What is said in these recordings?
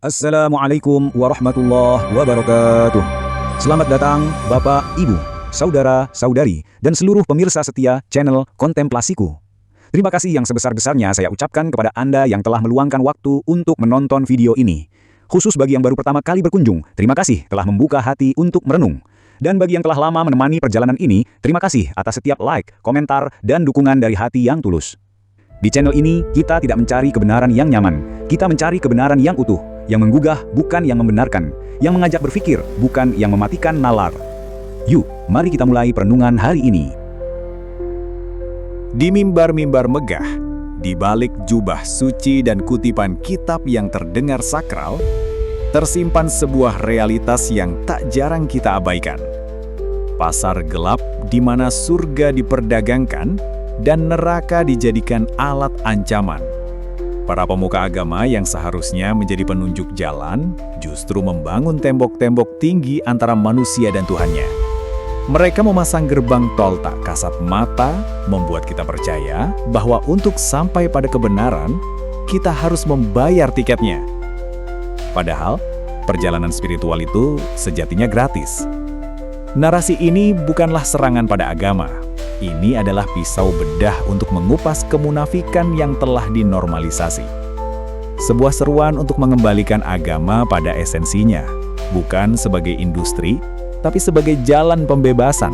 Assalamualaikum warahmatullahi wabarakatuh. Selamat datang Bapak, Ibu, Saudara, Saudari, dan seluruh pemirsa setia channel Kontemplasiku. Terima kasih yang sebesar-besarnya saya ucapkan kepada Anda yang telah meluangkan waktu untuk menonton video ini. Khusus bagi yang baru pertama kali berkunjung, terima kasih telah membuka hati untuk merenung. Dan bagi yang telah lama menemani perjalanan ini, terima kasih atas setiap like, komentar, dan dukungan dari hati yang tulus. Di channel ini, kita tidak mencari kebenaran yang nyaman, kita mencari kebenaran yang utuh, yang menggugah bukan yang membenarkan, yang mengajak berpikir bukan yang mematikan nalar. Yuk, mari kita mulai perenungan hari ini. Di mimbar-mimbar megah, di balik jubah suci dan kutipan kitab yang terdengar sakral, tersimpan sebuah realitas yang tak jarang kita abaikan. Pasar gelap di mana surga diperdagangkan dan neraka dijadikan alat ancaman. Para pemuka agama yang seharusnya menjadi penunjuk jalan, justru membangun tembok-tembok tinggi antara manusia dan Tuhannya. Mereka memasang gerbang tol tak kasat mata, membuat kita percaya bahwa untuk sampai pada kebenaran, kita harus membayar tiketnya. Padahal, perjalanan spiritual itu sejatinya gratis. Narasi ini bukanlah serangan pada agama. Ini adalah pisau bedah untuk mengupas kemunafikan yang telah dinormalisasi. Sebuah seruan untuk mengembalikan agama pada esensinya, bukan sebagai industri, tapi sebagai jalan pembebasan.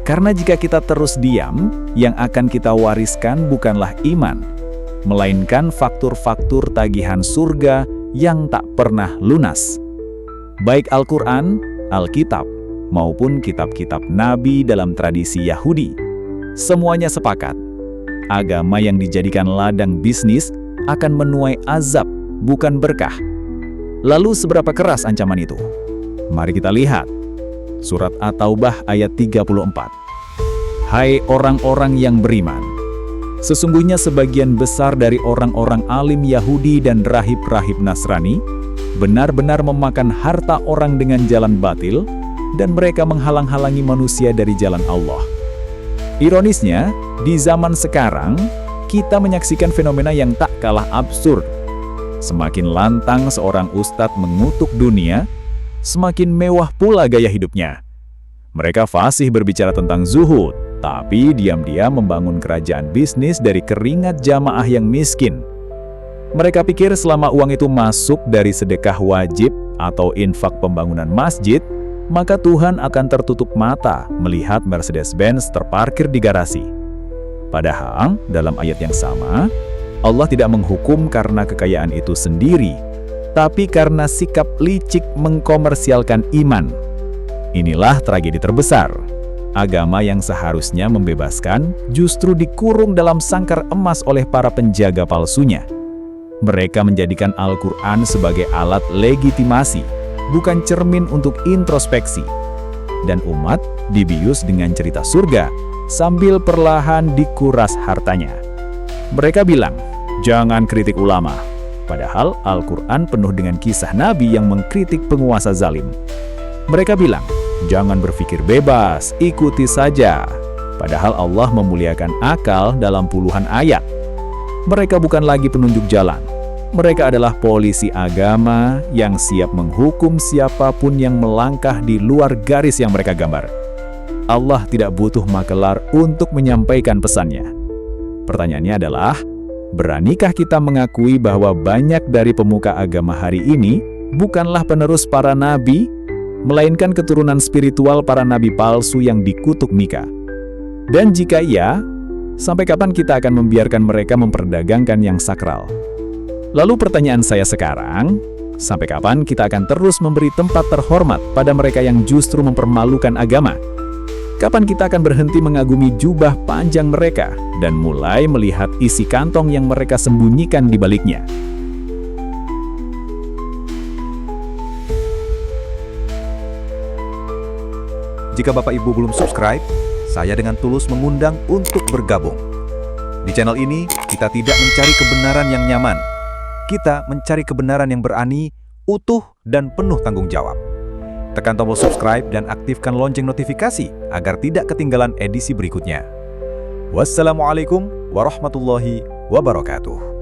Karena jika kita terus diam, yang akan kita wariskan bukanlah iman, melainkan faktur-faktur tagihan surga yang tak pernah lunas. Baik Al-Quran, Alkitab, maupun kitab-kitab Nabi dalam tradisi Yahudi, semuanya sepakat, agama yang dijadikan ladang bisnis akan menuai azab, bukan berkah. Lalu seberapa keras ancaman itu? Mari kita lihat. Surat At-Taubah ayat 34. Hai orang-orang yang beriman, sesungguhnya sebagian besar dari orang-orang alim Yahudi dan rahib-rahib Nasrani benar-benar memakan harta orang dengan jalan batil, dan mereka menghalang-halangi manusia dari jalan Allah. Ironisnya, di zaman sekarang, kita menyaksikan fenomena yang tak kalah absurd. Semakin lantang seorang ustadz mengutuk dunia, semakin mewah pula gaya hidupnya. Mereka fasih berbicara tentang zuhud, tapi diam-diam membangun kerajaan bisnis dari keringat jamaah yang miskin. Mereka pikir selama uang itu masuk dari sedekah wajib atau infak pembangunan masjid, maka Tuhan akan tertutup mata melihat Mercedes-Benz terparkir di garasi. Padahal, dalam ayat yang sama, Allah tidak menghukum karena kekayaan itu sendiri, tapi karena sikap licik mengkomersialkan iman. Inilah tragedi terbesar. Agama yang seharusnya membebaskan justru dikurung dalam sangkar emas oleh para penjaga palsunya. Mereka menjadikan Al-Quran sebagai alat legitimasi, bukan cermin untuk introspeksi. Dan umat dibius dengan cerita surga, sambil perlahan dikuras hartanya. Mereka bilang, jangan kritik ulama. Padahal Al-Quran penuh dengan kisah Nabi yang mengkritik penguasa zalim. Mereka bilang, jangan berpikir bebas, ikuti saja. Padahal Allah memuliakan akal dalam puluhan ayat. Mereka bukan lagi penunjuk jalan. Mereka adalah polisi agama yang siap menghukum siapapun yang melangkah di luar garis yang mereka gambar. Allah tidak butuh makelar untuk menyampaikan pesannya. Pertanyaannya adalah, beranikah kita mengakui bahwa banyak dari pemuka agama hari ini bukanlah penerus para nabi, melainkan keturunan spiritual para nabi palsu yang dikutuk Mika? Dan jika iya, sampai kapan kita akan membiarkan mereka memperdagangkan yang sakral? Lalu pertanyaan saya sekarang, sampai kapan kita akan terus memberi tempat terhormat pada mereka yang justru mempermalukan agama? Kapan kita akan berhenti mengagumi jubah panjang mereka dan mulai melihat isi kantong yang mereka sembunyikan di baliknya? Jika Bapak Ibu belum subscribe, saya dengan tulus mengundang untuk bergabung. Di channel ini, kita tidak mencari kebenaran yang nyaman. Kita mencari kebenaran yang berani, utuh, dan penuh tanggung jawab. Tekan tombol subscribe dan aktifkan lonceng notifikasi agar tidak ketinggalan edisi berikutnya. Wassalamualaikum warahmatullahi wabarakatuh.